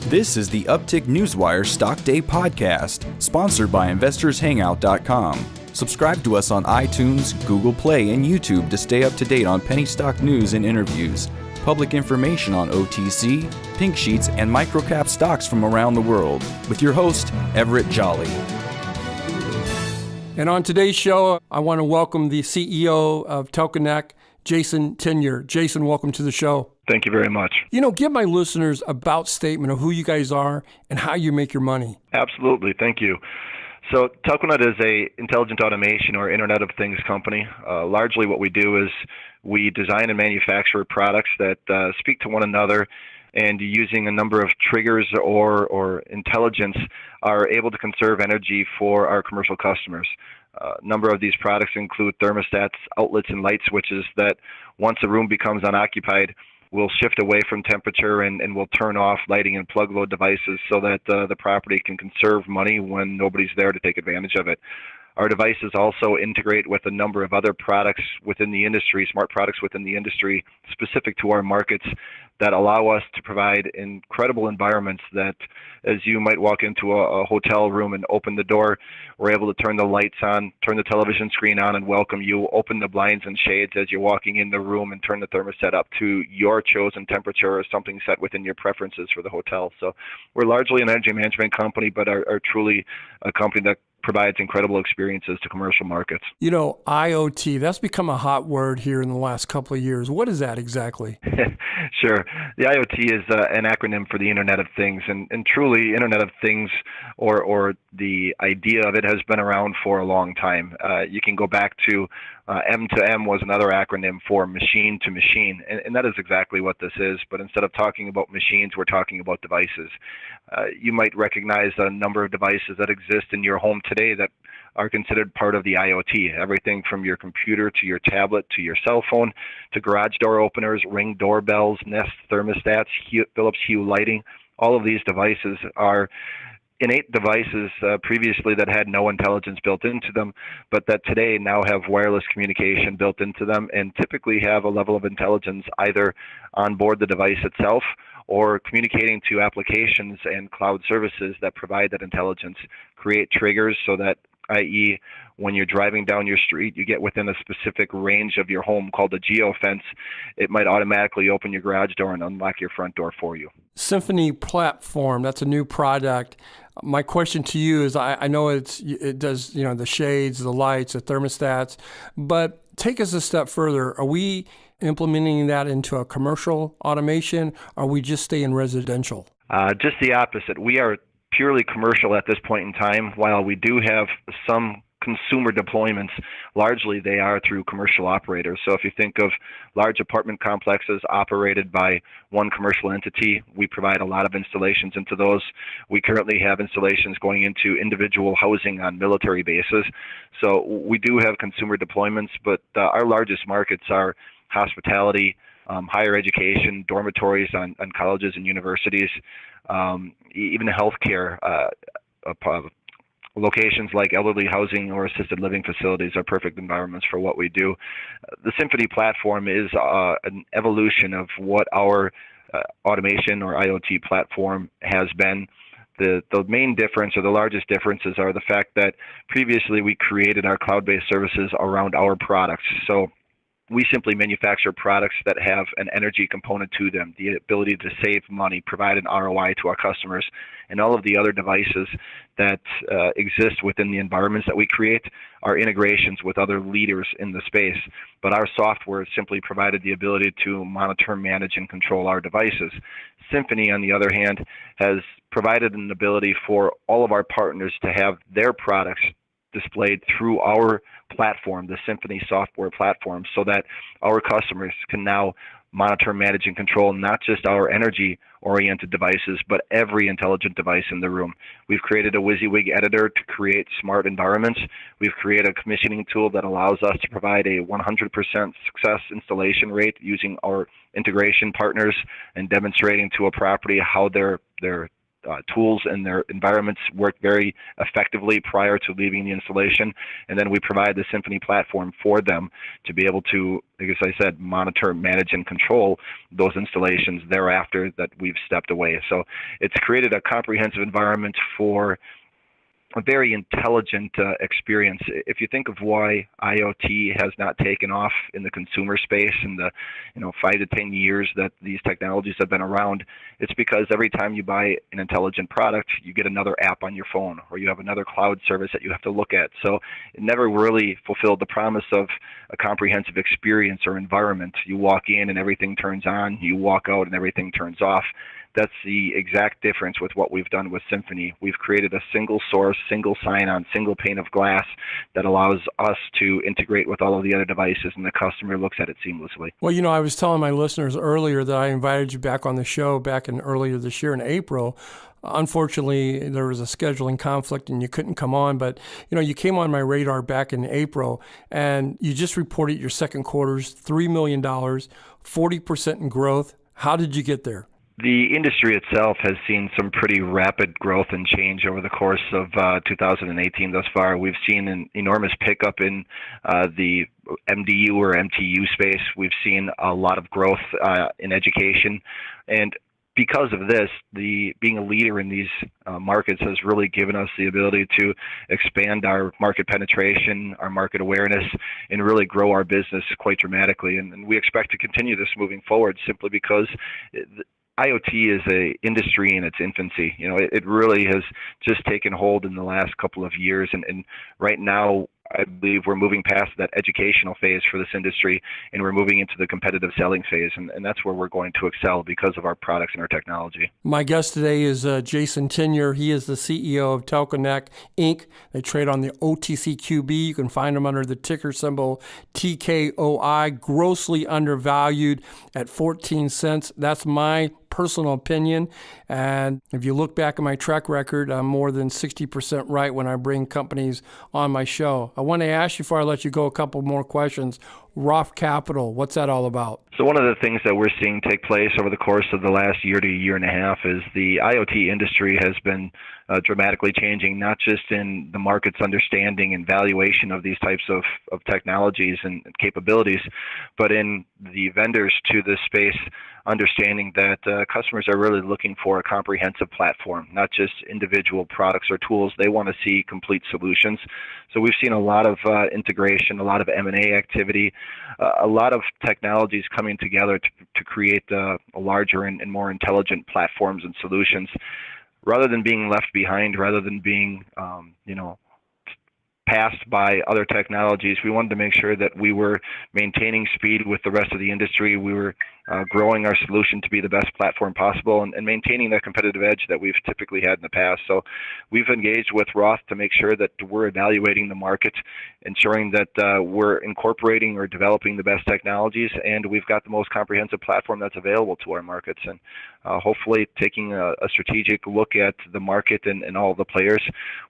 This is the Uptick Newswire Stock Day podcast, sponsored by InvestorsHangout.com. Subscribe to us on iTunes, Google Play, and YouTube to stay up to date on penny stock news and interviews, public information on OTC, pink sheets, and microcap stocks from around the world, with your host, Everett Jolly. And on today's show, I want to welcome the CEO of Telkonet, Jason Tienor. Jason, welcome to the show. Thank you very much. Give my listeners a about statement of who you guys are and how you make your money. Absolutely. Thank you. So Telkonet is a intelligent automation or Internet of Things company. Largely what we do is we design and manufacture products that speak to one another, and using a number of triggers or intelligence are able to conserve energy for our commercial customers. A number of these products include thermostats, outlets, and light switches that once a room becomes unoccupied, will shift away from temperature and will turn off lighting and plug load devices so that the property can conserve money when nobody's there to take advantage of it. Our devices also integrate with a number of other products within the industry, smart products within the industry, specific to our markets that allow us to provide incredible environments that, as you might walk into a hotel room and open the door, we're able to turn the lights on, turn the television screen on and welcome you, open the blinds and shades as you're walking in the room, and turn the thermostat up to your chosen temperature or something set within your preferences for the hotel. So we're largely an energy management company, but are truly a company that provides incredible experiences to commercial markets. IoT, that's become a hot word here in the last couple of years. What is that exactly? Sure. The IoT is an acronym for the Internet of Things, and truly Internet of Things or the idea of it has been around for a long time. You can go back to M2M was another acronym for machine to machine, and that is exactly what this is, but instead of talking about machines, we're talking about devices. You might recognize a number of devices that exist in your home today that are considered part of the IoT. Everything from your computer to your tablet to your cell phone to garage door openers, Ring doorbells, Nest thermostats, Philips Hue lighting. All of these devices are innate devices previously that had no intelligence built into them, but that today now have wireless communication built into them and typically have a level of intelligence either on board the device itself or communicating to applications and cloud services that provide that intelligence, create triggers so that, i.e., when you're driving down your street, you get within a specific range of your home called a geofence, it might automatically open your garage door and unlock your front door for you. Symphony platform, that's a new product. My question to you is, I know it does, the shades, the lights, the thermostats, but take us a step further. Are we implementing that into a commercial automation, or are we just staying residential? Just the opposite. We are purely commercial at this point in time. While we do have some consumer deployments, largely they are through commercial operators. So if you think of large apartment complexes operated by one commercial entity, we provide a lot of installations into those. We currently have installations going into individual housing on military bases. So we do have consumer deployments, but our largest markets are hospitality, higher education, dormitories on colleges and universities, even healthcare. Locations like elderly housing or assisted living facilities are perfect environments for what we do. The Symphony platform is an evolution of what our automation or IoT platform has been. The main difference or the largest differences are the fact that previously we created our cloud-based services around our products. So we simply manufacture products that have an energy component to them, the ability to save money, provide an ROI to our customers, and all of the other devices that exist within the environments that we create are integrations with other leaders in the space. But our software simply provided the ability to monitor, manage, and control our devices. Symphony, on the other hand, has provided an ability for all of our partners to have their products displayed through our platform, the Symphony software platform, so that our customers can now monitor, manage, and control not just our energy-oriented devices, but every intelligent device in the room. We've created a WYSIWYG editor to create smart environments. We've created a commissioning tool that allows us to provide a 100% success installation rate using our integration partners and demonstrating to a property how their tools in their environments work very effectively prior to leaving the installation. And then we provide the Symphony platform for them to be able to, like I said, monitor, manage, and control those installations thereafter that we've stepped away. So it's created a comprehensive environment for a very intelligent experience. If you think of why IoT has not taken off in the consumer space in the 5 to 10 years that these technologies have been around, it's because every time you buy an intelligent product, you get another app on your phone, or you have another cloud service that you have to look at. So it never really fulfilled the promise of a comprehensive experience or environment. You walk in and everything turns on, you walk out and everything turns off. That's the exact difference with what we've done with Symphony. We've created a single source, single sign-on, single pane of glass that allows us to integrate with all of the other devices, and the customer looks at it seamlessly. Well, I was telling my listeners earlier that I invited you back on the show back in earlier this year in April. Unfortunately, there was a scheduling conflict and you couldn't come on, but you came on my radar back in April, and you just reported your second quarter's $3 million, 40% in growth. How did you get there? The industry itself has seen some pretty rapid growth and change over the course of 2018 thus far. We've seen an enormous pickup in the MDU or MTU space. We've seen a lot of growth in education. And because of this, being a leader in these markets has really given us the ability to expand our market penetration, our market awareness, and really grow our business quite dramatically. And we expect to continue this moving forward simply because IoT is an industry in its infancy. It really has just taken hold in the last couple of years, and right now I believe we're moving past that educational phase for this industry, and we're moving into the competitive selling phase, and that's where we're going to excel because of our products and our technology. My guest today is Jason Tienor. He is the CEO of Telkonet, Inc. They trade on the OTCQB. You can find them under the ticker symbol TKOI, grossly undervalued at 14 cents. That's my personal opinion. And if you look back at my track record, I'm more than 60% right when I bring companies on my show. I want to ask you before I let you go a couple more questions. Roth Capital, what's that all about? So one of the things that we're seeing take place over the course of the last year to year and a half is the IoT industry has been dramatically changing, not just in the market's understanding and valuation of these types of technologies and capabilities, but in the vendors to this space understanding that customers are really looking for a comprehensive platform, not just individual products or tools. They want to see complete solutions. So we've seen a lot of integration, a lot of M&A activity, a lot of technologies coming together to create larger and more intelligent platforms and solutions. Rather than being left behind, rather than being, passed by other technologies, we wanted to make sure that we were maintaining speed with the rest of the industry. We were growing our solution to be the best platform possible and maintaining that competitive edge that we've typically had in the past. So we've engaged with Roth to make sure that we're evaluating the market, ensuring that we're incorporating or developing the best technologies, and we've got the most comprehensive platform that's available to our markets. And hopefully taking a strategic look at the market and all the players,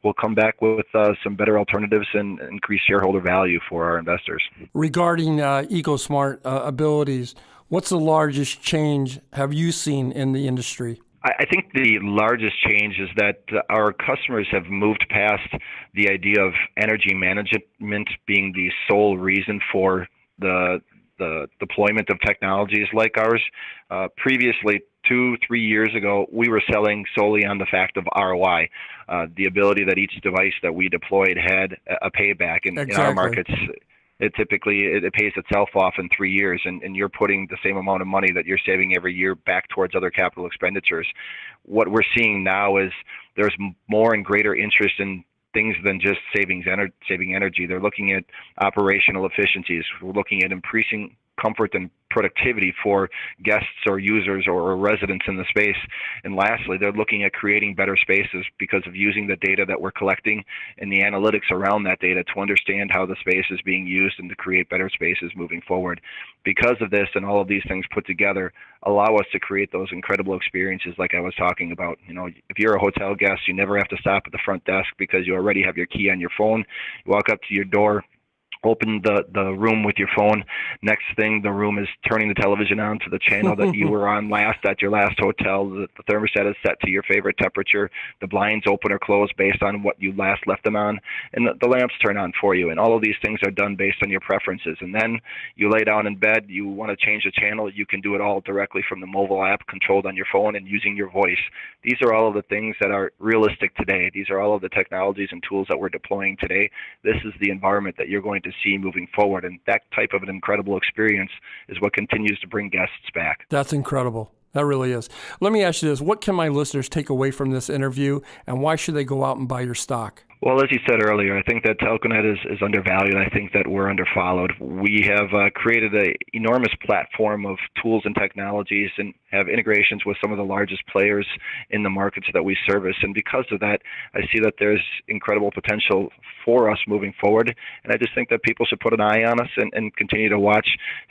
we'll come back with some better alternatives and increase shareholder value for our investors. Regarding EcoSmart abilities, what's the largest change have you seen in the industry? I think the largest change is that our customers have moved past the idea of energy management being the sole reason for the deployment of technologies like ours. Previously, 2-3 years ago, we were selling solely on the fact of ROI, the ability that each device that we deployed had a payback. In our markets, it pays itself off in 3 years, and you're putting the same amount of money that you're saving every year back towards other capital expenditures. What we're seeing now is there's more and greater interest in things than just saving energy. They're looking at operational efficiencies. We're looking at increasing comfort and productivity for guests or users or residents in the space. And lastly, they're looking at creating better spaces because of using the data that we're collecting and the analytics around that data to understand how the space is being used and to create better spaces moving forward. Because of this and all of these things put together allow us to create those incredible experiences like I was talking about. If you're a hotel guest, you never have to stop at the front desk because you already have your key on your phone. You walk up to your door, open the room with your phone. Next thing, the room is turning the television on to the channel that you were on last at your last hotel. The thermostat is set to your favorite temperature. The blinds open or close based on what you last left them on. And the lamps turn on for you. And all of these things are done based on your preferences. And then you lay down in bed, you want to change the channel, you can do it all directly from the mobile app controlled on your phone and using your voice. These are all of the things that are realistic today. These are all of the technologies and tools that we're deploying today. This is the environment that you're going to see moving forward, and that type of an incredible experience is what continues to bring guests back. That's incredible. That really is. Let me ask you this. What can my listeners take away from this interview, and why should they go out and buy your stock? Well, as you said earlier, I think that Telkonet is undervalued. I think that we're underfollowed. We have created an enormous platform of tools and technologies and have integrations with some of the largest players in the markets that we service. And because of that, I see that there's incredible potential for us moving forward. And I just think that people should put an eye on us and continue to watch,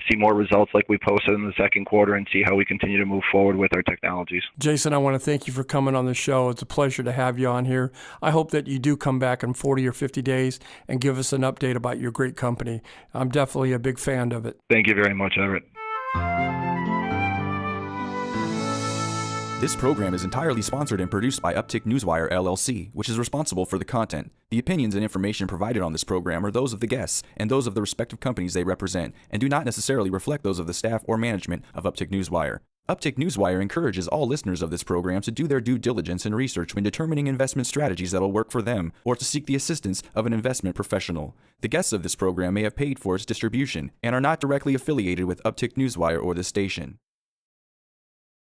see more results like we posted in the second quarter, and see how we continue to move forward with our technologies. Jason, I want to thank you for coming on the show. It's a pleasure to have you on here. I hope that you do come back in 40 or 50 days and give us an update about your great company. I'm definitely a big fan of it. Thank you very much, Everett. This program is entirely sponsored and produced by Uptick Newswire, LLC, which is responsible for the content. The opinions and information provided on this program are those of the guests and those of the respective companies they represent, and do not necessarily reflect those of the staff or management of Uptick Newswire. Uptick Newswire encourages all listeners of this program to do their due diligence and research when determining investment strategies that will work for them, or to seek the assistance of an investment professional. The guests of this program may have paid for its distribution and are not directly affiliated with Uptick Newswire or this station.